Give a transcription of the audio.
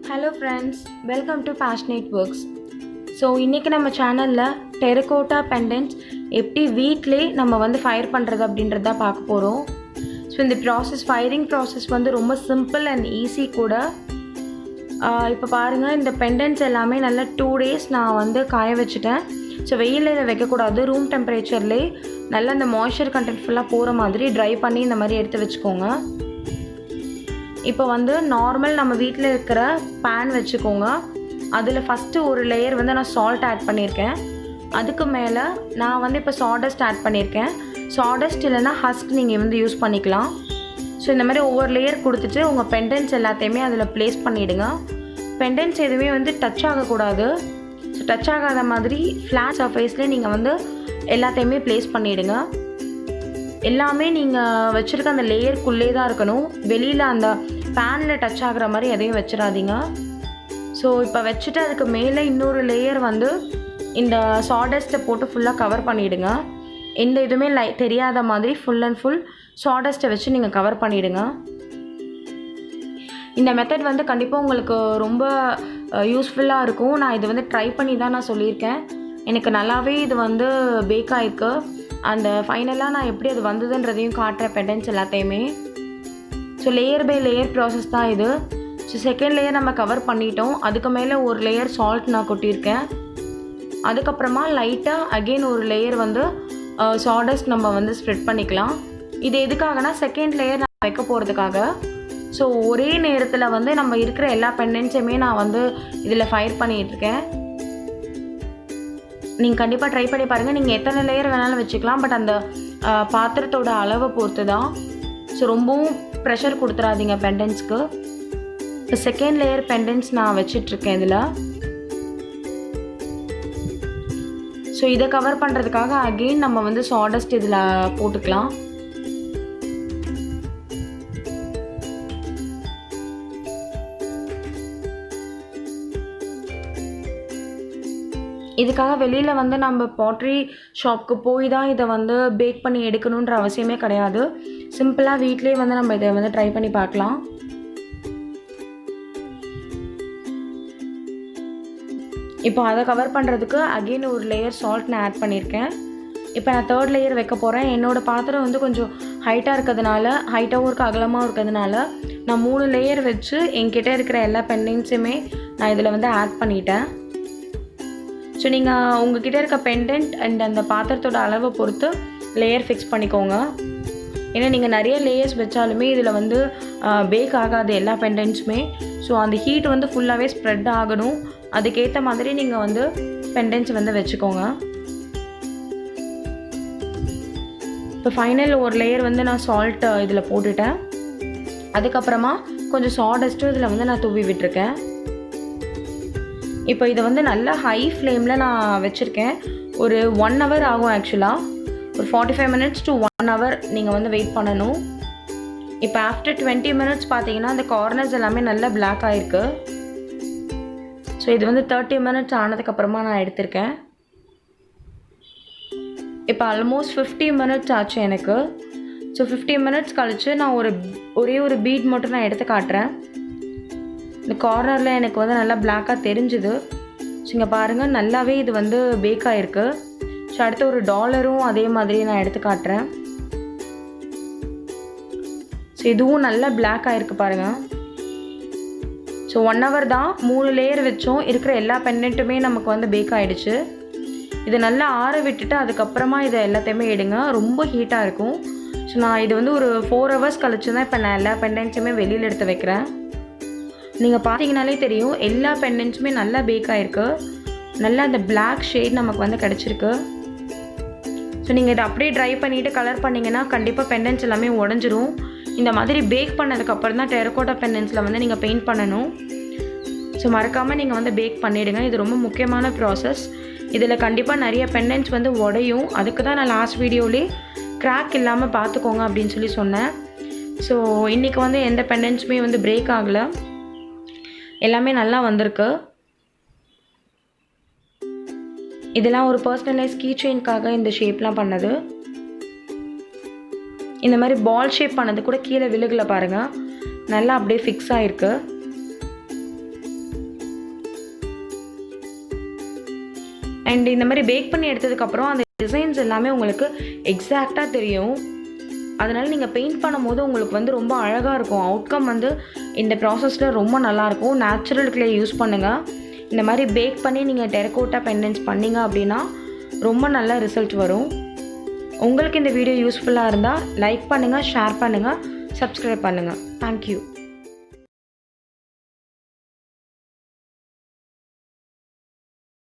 Hello friends, welcome to Passionate Works. So இன்றைக்கி நம்ம சேனலில் டெரகோட்டா பெண்டன்ட்ஸ் எப்படி வீட்டிலே நம்ம வந்து ஃபயர் பண்ணுறது அப்படின்றத பார்க்க போகிறோம். ஸோ இந்த ஃபயரிங் ப்ராசஸ் வந்து ரொம்ப சிம்பிள் அண்ட் ஈஸி கூட. இப்போ பாருங்கள், இந்த பெண்டன்ட்ஸ் எல்லாமே நல்லா 2 days நான் வந்து காய வச்சுட்டேன். ஸோ வெயிலில் இதை வைக்கக்கூடாது, ரூம் டெம்பரேச்சர்லேயே நல்லா அந்த மாய்ஸ்சர் கண்டென்ட் ஃபுல்லாக போகிற மாதிரி ட்ரை பண்ணி இந்த மாதிரி எடுத்து வச்சுக்கோங்க. இப்போ வந்து நார்மல் நம்ம வீட்டில் இருக்கிற பேன் வச்சுக்கோங்க. அதில் ஃபஸ்ட்டு ஒரு லேயர் வந்து நான் சால்ட் ஆட் பண்ணியிருக்கேன். அதுக்கு மேலே நான் வந்து இப்போ சாடஸ்ட் ஆட் பண்ணியிருக்கேன். சாடஸ்ட் இல்லைனா ஹஸ்க் நீங்கள் வந்து யூஸ் பண்ணிக்கலாம். ஸோ இந்த மாதிரி ஒவ்வொரு லேயர் கொடுத்துட்டு உங்கள் பெண்டன்ட்ஸ் எல்லாத்தையுமே அதில் ப்ளேஸ் பண்ணிவிடுங்க. பெண்டன்ட்ஸ் எதுவுமே வந்து டச் ஆகக்கூடாது. ஸோ டச் ஆகாத மாதிரி ஃப்ளாட் சர்ஃபேஸில் நீங்கள் வந்து எல்லாத்தையுமே ப்ளேஸ் பண்ணிவிடுங்க. எல்லாமே நீங்கள் வச்சுருக்க அந்த லேயருக்குள்ளே தான் இருக்கணும். வெளியில் அந்த பேனில் டச் ஆகிற மாதிரி எதையும் வச்சிடாதீங்க. ஸோ இப்போ வச்சுட்டு அதுக்கு மேலே இன்னொரு லேயர் வந்து இந்த சாடஸ்ட்டை போட்டு ஃபுல்லாக கவர் பண்ணிவிடுங்க. எந்த இதுவுமே தெரியாத மாதிரி ஃபுல் அண்ட் ஃபுல் சாடஸ்ட்டை வச்சு நீங்கள் கவர் பண்ணிவிடுங்க. இந்த மெத்தட் வந்து கண்டிப்பாக உங்களுக்கு ரொம்ப யூஸ்ஃபுல்லாக இருக்கும். நான் இது வந்து ட்ரை பண்ணி தான் நான் சொல்லியிருக்கேன். எனக்கு நல்லாவே இது வந்து பேக் ஆகிருக்கு. அந்த ஃபைனலாக நான் எப்படி அது வந்ததுன்றதையும் காட்டுறேன் பெண்டன்ட்ஸ் எல்லாத்தையுமே. So layer by layer process தான் இது. ஸோ செகண்ட் லேயர் நம்ம கவர் பண்ணிட்டோம். அதுக்கு மேலே ஒரு லேயர் சால்ட் நான் கொட்டியிருக்கேன். அதுக்கப்புறமா லைட்டாக அகெயின் ஒரு லேயர் வந்து சாடஸ்ட் நம்ம வந்து ஸ்ப்ரெட் பண்ணிக்கலாம். இது எதுக்காகனா செகண்ட் லேயர் நான் வைக்க போகிறதுக்காக. ஸோ ஒரே நேரத்தில் வந்து நம்ம இருக்கிற எல்லா பெண்டன்ட்ஸையுமே நான் வந்து இதில் ஃபயர் பண்ணிகிட்ருக்கேன். நீங்கள் கண்டிப்பாக ட்ரை பண்ணி பாருங்கள். நீங்கள் எத்தனை லேயர் வேணாலும் வச்சுக்கலாம். பட் அந்த பாத்திரத்தோட அளவை பொறுத்து தான். ஸோ ரொம்பவும் ப்ரெஷர் கொடுத்துடாதீங்க பெண்டன்ட்ஸ்க்கு. இப்போ செகண்ட் லேயர் பெண்டன்ட்ஸ் நான் வச்சிட்ருக்கேன் இதில். ஸோ இதை கவர் பண்ணுறதுக்காக அகெயின் நம்ம வந்து சாடஸ்ட் இதில் போட்டுக்கலாம். இதுக்காக வெளியில் வந்து நம்ம பாட்ரி ஷாப்க்கு போய் தான் இதை வந்து பேக் பண்ணி எடுக்கணுன்ற அவசியமே கிடையாது. சிம்பிளாக வீட்டிலே வந்து நம்ம இதை வந்து ட்ரை பண்ணி பார்க்கலாம். இப்போ அதை கவர் பண்ணுறதுக்கு அகெயின் ஒரு லேயர் சால்ட் நான் ஆட் பண்ணியிருக்கேன். இப்போ நான் 3rd லேயர் வைக்க போகிறேன். என்னோடய பாத்திரம் வந்து கொஞ்சம் ஹைட்டாக இருக்கிறதுனால, ஹைட்டாகவும் இருக்குது அகலமாக இருக்கிறதுனால நான் 3 லேயர் வச்சு என்கிட்ட இருக்கிற எல்லா பெண்டன்ட்ஸுமே நான் இதில் வந்து ஆட் பண்ணிட்டேன். ஸோ நீங்கள் உங்கள்கிட்ட இருக்க பெண்டன்ட் அண்ட் அந்த பாத்திரத்தோட அளவை பொறுத்து லேயர் ஃபிக்ஸ் பண்ணிக்கோங்க. ஏன்னா நீங்கள் நிறைய லேயர்ஸ் வச்சாலுமே இதில் வந்து பேக் ஆகாது எல்லா பெண்டன்ட்ஸுமே. ஸோ அந்த ஹீட் வந்து ஃபுல்லாகவே ஸ்ப்ரெட் ஆகணும். அதுக்கேற்ற மாதிரி நீங்கள் வந்து பெண்டன்ட்ஸ் வந்து வச்சுக்கோங்க. இப்போ ஃபைனல் ஒரு லேயர் வந்து நான் சால்ட் இதில் போட்டுட்டேன். அதுக்கப்புறமா கொஞ்சம் சாடஸ்ட்டும் இதில் வந்து நான் தூவி விட்டுருக்கேன். இப்போ இதை வந்து நல்லா ஹை ஃப்ளேமில் நான் வச்சுருக்கேன். ஒரு 1 hour ஆகும். ஆக்சுவலாக ஒரு 45 minutes to 1 hour நீங்கள் வந்து வெயிட் பண்ணணும். இப்போ ஆஃப்டர் 20 minutes பார்த்தீங்கன்னா அந்த கார்னர்ஸ் எல்லாமே நல்லா பிளாக் ஆகிருக்கு. ஸோ இது வந்து 30 minutes ஆனதுக்கப்புறமா நான் எடுத்திருக்கேன். இப்போ ஆல்மோஸ்ட் 50 minutes ஆச்சு எனக்கு. ஸோ 50 minutes கழித்து நான் ஒரே ஒரு பீட் மட்டும் நான் எடுத்து காட்டுறேன். இந்த கார்னரில் எனக்கு வந்து நல்லா பிளாக்காக தெரிஞ்சுது. ஸோ இங்கே பாருங்கள், நல்லாவே இது வந்து பேக் ஆகிருக்கு. ஸோ அடுத்து ஒரு டாலரும் அதே மாதிரி நான் எடுத்து காட்டுறேன். ஸோ இதுவும் நல்லா பிளாக் ஆகிருக்கு பாருங்கள். ஸோ 1 hour தான், 3 லேயர் வச்சோம். இருக்கிற எல்லா பெண்டன்ட்டுமே நமக்கு வந்து பேக் ஆகிடுச்சு. இதை நல்லா ஆற விட்டுட்டு அதுக்கப்புறமா இதை எல்லாத்தையுமே எடுங்க. ரொம்ப ஹீட்டாக இருக்கும். ஸோ நான் இது வந்து ஒரு 4 hours கழிச்சு தான் இப்போ நான் எல்லா பெண்டன்ட்ஸுமே வெளியில் எடுத்து வைக்கிறேன். நீங்கள் பார்த்தீங்கனாலே தெரியும், எல்லா பெண்டன்ட்ஸுமே நல்லா பேக் ஆகிருக்கு. நல்லா அந்த பிளாக் ஷேட் நமக்கு வந்து கிடச்சிருக்கு. ஸோ நீங்கள் இதை அப்படியே ட்ரை பண்ணிவிட்டு கலர் பண்ணிங்கன்னா கண்டிப்பாக பெண்டன்ட்ஸ் எல்லாமே உடஞ்சிரும். இந்த மாதிரி பேக் பண்ணதுக்கப்புறம் தான் டெரகோட்டா பெண்டன்ட்ஸில் வந்து நீங்கள் பெயிண்ட் பண்ணணும். ஸோ மறக்காமல் நீங்கள் வந்து பேக் பண்ணிவிடுங்க. இது ரொம்ப முக்கியமான ப்ராசஸ். இதில் கண்டிப்பாக நிறைய பெண்டன்ட்ஸ் வந்து உடையும். அதுக்கு தான் நான் லாஸ்ட் வீடியோவிலே கிராக் இல்லாமல் பார்த்துக்கோங்க அப்படின்னு சொல்லி சொன்னேன். ஸோ இன்றைக்கி வந்து எந்த பெண்டன்ட்ஸுமே வந்து பிரேக் ஆகலை, எல்லாமே நல்லா வந்திருக்கு. இதெல்லாம் ஒரு பர்சனலைஸ் கீ செயின்காக இந்த ஷேப்லாம் பண்ணது. இந்த மாதிரி பால் ஷேப் பண்ணது கூட கீழே விழுகலை பாருங்கள். நல்லா அப்படியே ஃபிக்ஸ் ஆகிருக்கு. அண்ட் இந்த மாதிரி பேக் பண்ணி எடுத்ததுக்கப்புறம் அந்த டிசைன்ஸ் எல்லாமே உங்களுக்கு எக்ஸாக்டாக தெரியும். அதனால் நீங்கள் பெயிண்ட் பண்ணும்போது உங்களுக்கு வந்து ரொம்ப அழகாக இருக்கும். அவுட்கம் வந்து இந்த ப்ராசஸில் ரொம்ப நல்லாயிருக்கும். நேச்சுரல் க்ளே யூஸ் பண்ணுங்கள். இந்த மாதிரி பேக் பண்ணி நீங்கள் டெரகோட்டா பெண்டன்ட்ஸ் பண்ணிங்க அப்படின்னா ரொம்ப நல்ல ரிசல்ட் வரும். உங்களுக்கு இந்த வீடியோ யூஸ்ஃபுல்லாக இருந்தால் லைக் பண்ணுங்கள், ஷேர் பண்ணுங்கள், சப்ஸ்கிரைப் பண்ணுங்கள். தேங்க்யூ.